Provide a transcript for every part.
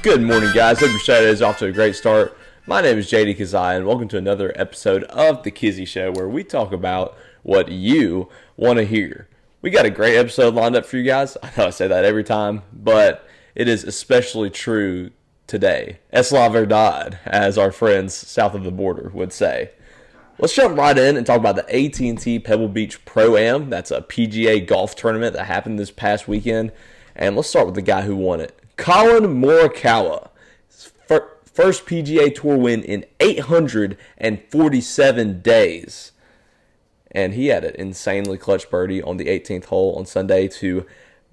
Good morning, guys. Hope your Saturday is off to a great start. My name is JD Kizzy, and welcome to another episode of The Kizzy Show, where we talk about what you want to hear. We got a great episode lined up for you guys. I know I say that every time, but it is especially true today. Es la verdad, as our friends south of the border would say. Let's jump right in and talk about the AT&T Pebble Beach Pro Am. That's a PGA golf tournament that happened this past weekend. And let's start with the guy who won it. Collin Morikawa. First PGA Tour win in 847 days. And he had an insanely clutch birdie on the 18th hole on Sunday to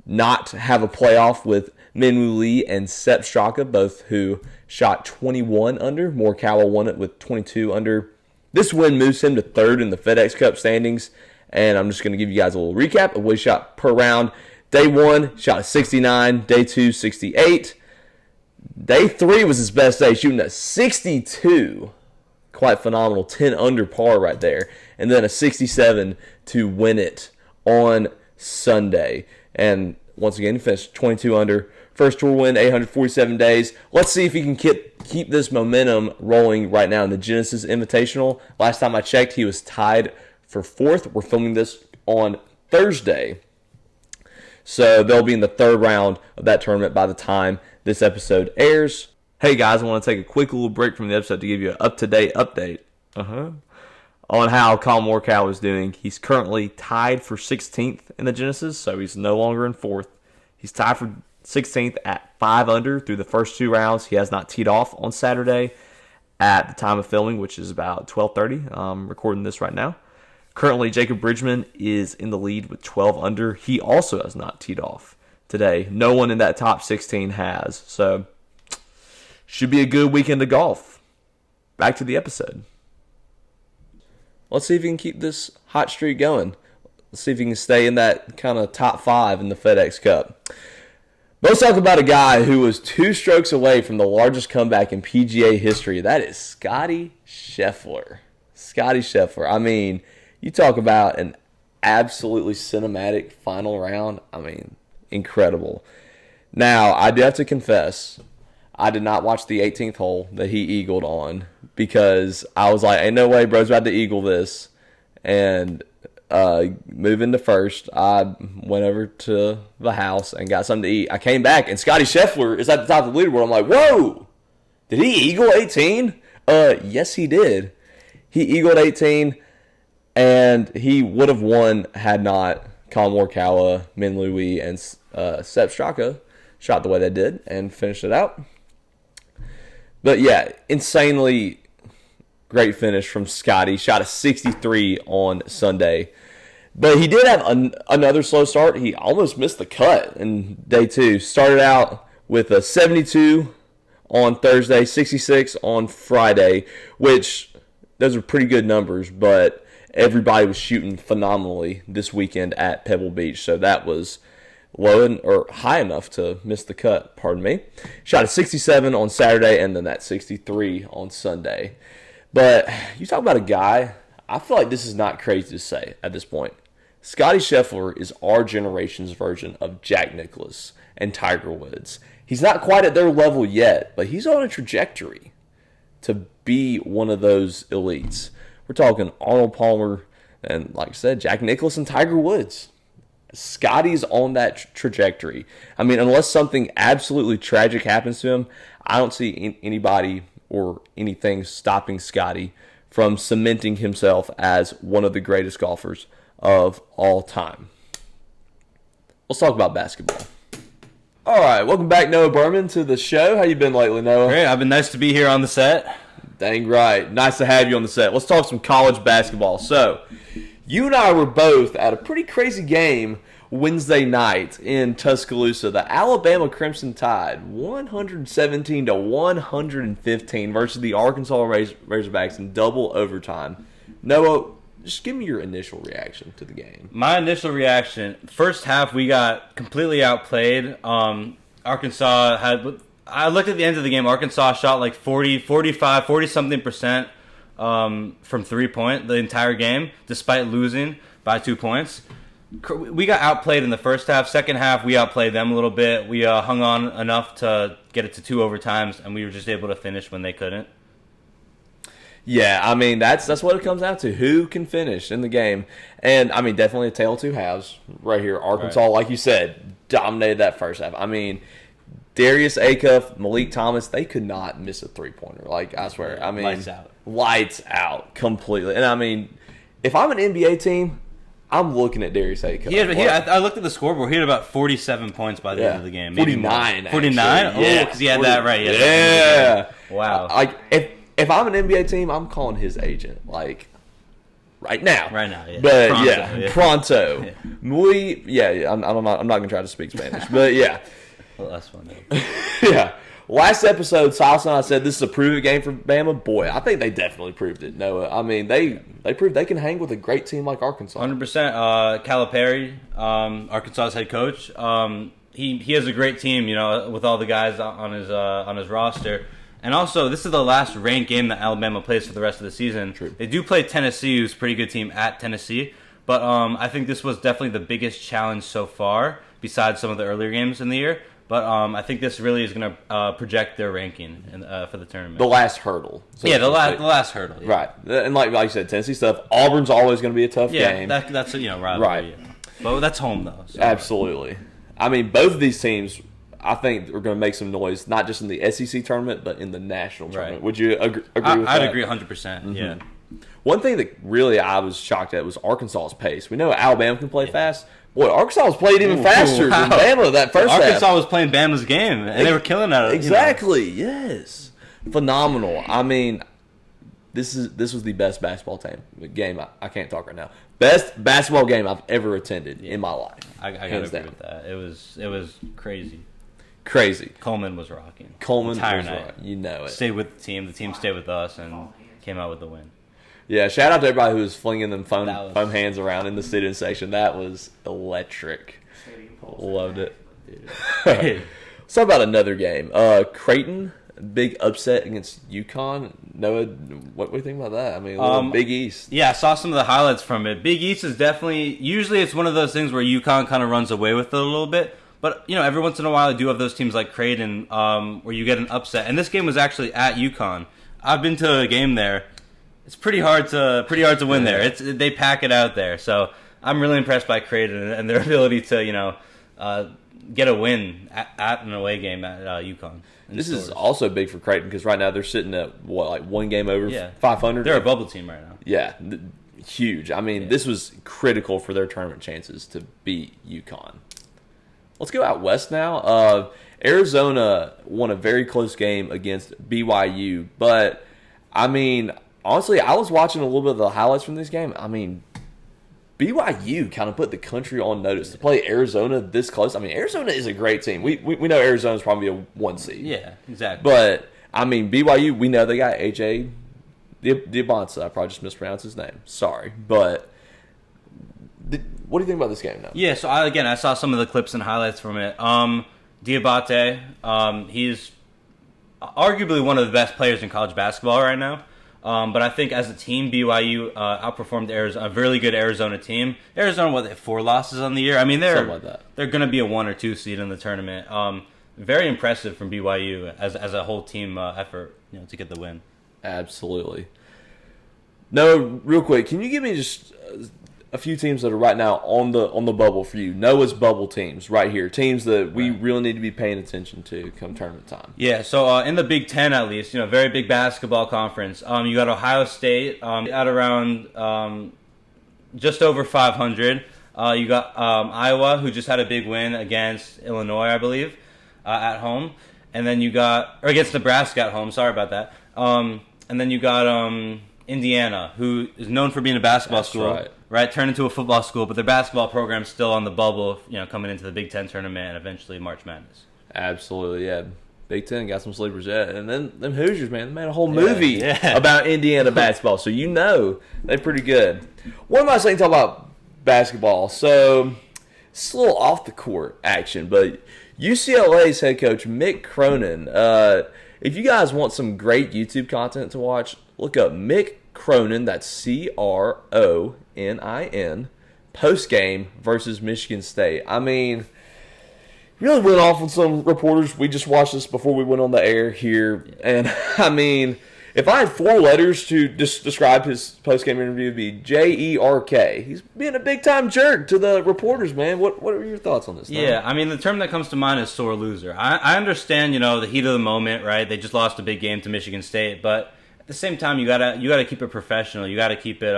not have a playoff with Min-Woo Lee and Sepp Straka, both who shot 21 under. Morikawa won it with 22 under. This win moves him to third in the FedEx Cup standings, and I'm just going to give you guys a little recap of what he shot per round. Day 1, shot a 69. Day 2, 68. Day 3 was his best day, shooting a 62. Quite phenomenal, 10 under par right there. And then a 67 to win it on Sunday. And once again, he finished 22 under. First tour win, 847 days. Let's see if he can keep this momentum rolling right now in the Genesis Invitational. Last time I checked, he was tied for 4th. We're filming this on Thursday. So they'll be in the 3rd round of that tournament by the time this episode airs. Hey guys, I want to take a quick little break from the episode to give you an up-to-date update on how Collin Morikawa is doing. He's currently tied for 16th in the Genesis, so he's no longer in 4th. He's tied for 16th at 5 under through the first 2 rounds. He has not teed off on Saturday at the time of filming, which is about 12:30. I'm recording this right now. Currently, Jacob Bridgman is in the lead with 12 under. He also has not teed off today. No one in that top 16 has. So, should be a good weekend of golf. Back to the episode. Let's see if he can keep this hot streak going. Let's see if he can stay in that kind of top 5 in the FedEx Cup. Let's talk about a guy who was 2 strokes away from the largest comeback in PGA history. That is Scottie Scheffler. Scottie Scheffler. I mean, you talk about an absolutely cinematic final round. I mean, incredible. Now, I do have to confess, I did not watch the 18th hole that he eagled on because I was like, ain't no way bro's about to eagle this. And moving to first, I went over to the house and got something to eat. I came back, and Scottie Scheffler is at the top of the leaderboard. I'm like, whoa! Did he eagle 18? Yes, he did. He eagled 18, and he would have won had not Collin Morikawa, Min-Woo Lee, and Sepp Straka shot the way they did and finished it out. But yeah, insanely great finish from Scottie. Shot a 63 on Sunday. But he did have another slow start. He almost missed the cut in day 2. Started out with a 72 on Thursday, 66 on Friday, which those are pretty good numbers, but everybody was shooting phenomenally this weekend at Pebble Beach. So that was low or high enough to miss the cut, pardon me. Shot a 67 on Saturday and then that 63 on Sunday. But you talk about a guy, I feel like this is not crazy to say at this point. Scottie Scheffler is our generation's version of Jack Nicklaus and Tiger Woods. He's not quite at their level yet, but he's on a trajectory to be one of those elites. We're talking Arnold Palmer and, like I said, Jack Nicklaus and Tiger Woods. Scottie's on that trajectory. I mean, unless something absolutely tragic happens to him, I don't see anybody or anything stopping Scottie from cementing himself as one of the greatest golfers of all time. Let's talk about basketball. All right, welcome back, Noah Berman, to the show. How you been lately, Noah? Great, I've been nice to be here on the set. Dang right. Nice to have you on the set. Let's talk some college basketball. So, you and I were both at a pretty crazy game Wednesday night in Tuscaloosa. The Alabama Crimson Tide, 117 to 115 versus the Arkansas Razorbacks in double overtime. Noah, just give me your initial reaction to the game. My initial reaction, first half we got completely outplayed. Arkansas had, I looked at the end of the game, Arkansas shot like 40-something% from 3-point the entire game, despite losing by 2 points. we got outplayed in the first half. Second half, we outplayed them a little bit. We hung on enough to get it to 2 overtimes, and we were just able to finish when they couldn't. Yeah, I mean, that's what it comes down to. Who can finish in the game? And, I mean, definitely a tale of two halves right here. Arkansas, Right. like you said, dominated that first half. I mean, Darius Acuff, Malik Thomas, they could not miss a three-pointer. Like, I swear. I mean, Lights out. Lights out completely. And, I mean, if I'm an NBA team, I'm looking at Darius Acuff. I looked at the scoreboard. He had about 47 points by the end of the game. Maybe 49, 49? Oh, yeah. because he had that right. Yeah. Wow. Like, if I'm an NBA team, I'm calling his agent, like, right now. Right now, yeah. But, Pronto. Pronto. Yeah. I'm not going to try to speak Spanish. But, yeah. Well, that's fun. Yeah. Last episode, Silas and I said this is a prove-it game for Bama. Boy, I think they definitely proved it, Noah. I mean, they proved they can hang with a great team like Arkansas. 100%. Calipari, Arkansas's head coach, he has a great team, with all the guys on his roster. And also, this is the last ranked game that Alabama plays for the rest of the season. True. They do play Tennessee, who's a pretty good team at Tennessee. But I think this was definitely the biggest challenge so far, besides some of the earlier games in the year. But I think this really is going to project their ranking for the tournament. The last hurdle. The last hurdle. Yeah. Right. And like you said, Tennessee stuff, Auburn's always going to be a tough game. Yeah, that's rivalry. Right. But that's home, though. So. Absolutely. I mean, both of these teams, I think, are going to make some noise, not just in the SEC tournament, but in the national tournament. Would you agree with that? I'd agree 100%, yeah. One thing that really I was shocked at was Arkansas's pace. We know Alabama can play fast. Boy, Arkansas was played even faster than Bama that first half. Arkansas was playing Bama's game, and they were killing it. Exactly, yes. Phenomenal. I mean, this was the best basketball game. I can't talk right now. Best basketball game I've ever attended in my life. I gotta agree with that. It was crazy. Crazy. Coleman was rocking. Coleman entire was night. rocking. You know it. Stayed with the team. The team stayed with us and came out with the win. Yeah, shout out to everybody who was flinging them foam hands around in the student section. That was electric. Loved it. Let's talk about another game. Creighton, big upset against UConn. Noah, what do you think about that? I mean, Big East. Yeah, I saw some of the highlights from it. Big East is definitely, usually it's one of those things where UConn kind of runs away with it a little bit. But, every once in a while I do have those teams like Creighton where you get an upset. And this game was actually at UConn. I've been to a game there. It's pretty hard to win there. They pack it out there. So I'm really impressed by Creighton and their ability to get a win at an away game at UConn. This is also big for Creighton because right now they're sitting at one game over 500. They're a bubble team right now. Yeah, huge. I mean, this was critical for their tournament chances to beat UConn. Let's go out west now. Arizona won a very close game against BYU, but I mean, honestly, I was watching a little bit of the highlights from this game. I mean, BYU kind of put the country on notice to play Arizona this close. I mean, Arizona is a great team. We know Arizona's probably a 1 seed. Yeah, exactly. But, I mean, BYU, we know they got AJ Diabonsa. I probably just mispronounced his name. Sorry. But what do you think about this game now? Yeah, so I saw some of the clips and highlights from it. Diabate, he's arguably one of the best players in college basketball right now. But I think as a team, BYU outperformed a really good Arizona team. Arizona, they have 4 losses on the year? I mean, they're going to be a 1 or 2 seed in the tournament. Very impressive from BYU as a whole team effort, to get the win. Absolutely. No, real quick, can you give me just a few teams that are right now on the bubble for you? Noah's bubble teams right here, teams that we really need to be paying attention to come tournament time. Yeah, so in the Big Ten at least, very big basketball conference. You got Ohio State at around just over 500. You got Iowa, who just had a big win against Illinois, I believe, at home, and then against Nebraska at home. Sorry about that. And then you got Indiana, who is known for being a basketball school. Right, turned into a football school, but their basketball program's still on the bubble, coming into the Big Ten tournament and eventually March Madness. Absolutely, yeah. Big Ten got some sleepers, yeah. And then them Hoosiers, man, they made a whole movie about Indiana basketball, so they're pretty good. One last thing to talk about basketball. So, it's a little off the court action, but UCLA's head coach, Mick Cronin, if you guys want some great YouTube content to watch, look up Mick Cronin, that's Cronin, post game versus Michigan State. I mean, really went off on some reporters. We just watched this before we went on the air here, and I mean, if I had 4 letters to describe his post-game interview, it'd be JERK. He's being a big-time jerk to the reporters, man. What are your thoughts on this? Yeah, I mean, the term that comes to mind is sore loser. I understand, the heat of the moment, right? They just lost a big game to Michigan State, but at the same time, you gotta keep it professional. You gotta keep it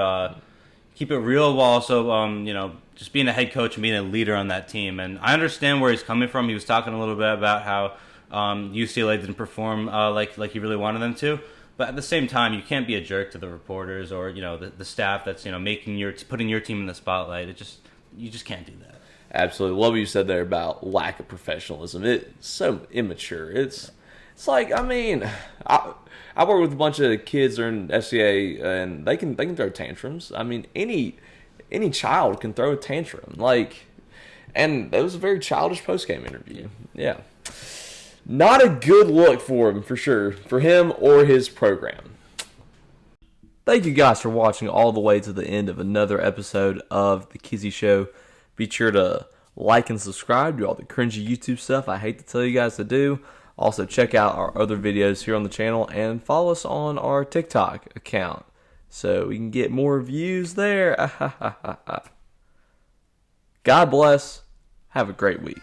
real, while also, just being a head coach and being a leader on that team. And I understand where he's coming from. He was talking a little bit about how UCLA didn't perform like he really wanted them to. But at the same time, you can't be a jerk to the reporters or the staff that's putting your team in the spotlight. You just can't do that. Absolutely, love what you said there about lack of professionalism. It's so immature. It's like, I mean, I work with a bunch of kids that are in FCA, and they can throw tantrums. I mean, any child can throw a tantrum. And it was a very childish post game interview. Yeah. Not a good look for him, for sure, for him or his program. Thank you guys for watching all the way to the end of another episode of The Kizzy Show. Be sure to like and subscribe, do all the cringy YouTube stuff I hate to tell you guys to do. Also, check out our other videos here on the channel and follow us on our TikTok account so we can get more views there. God bless. Have a great week.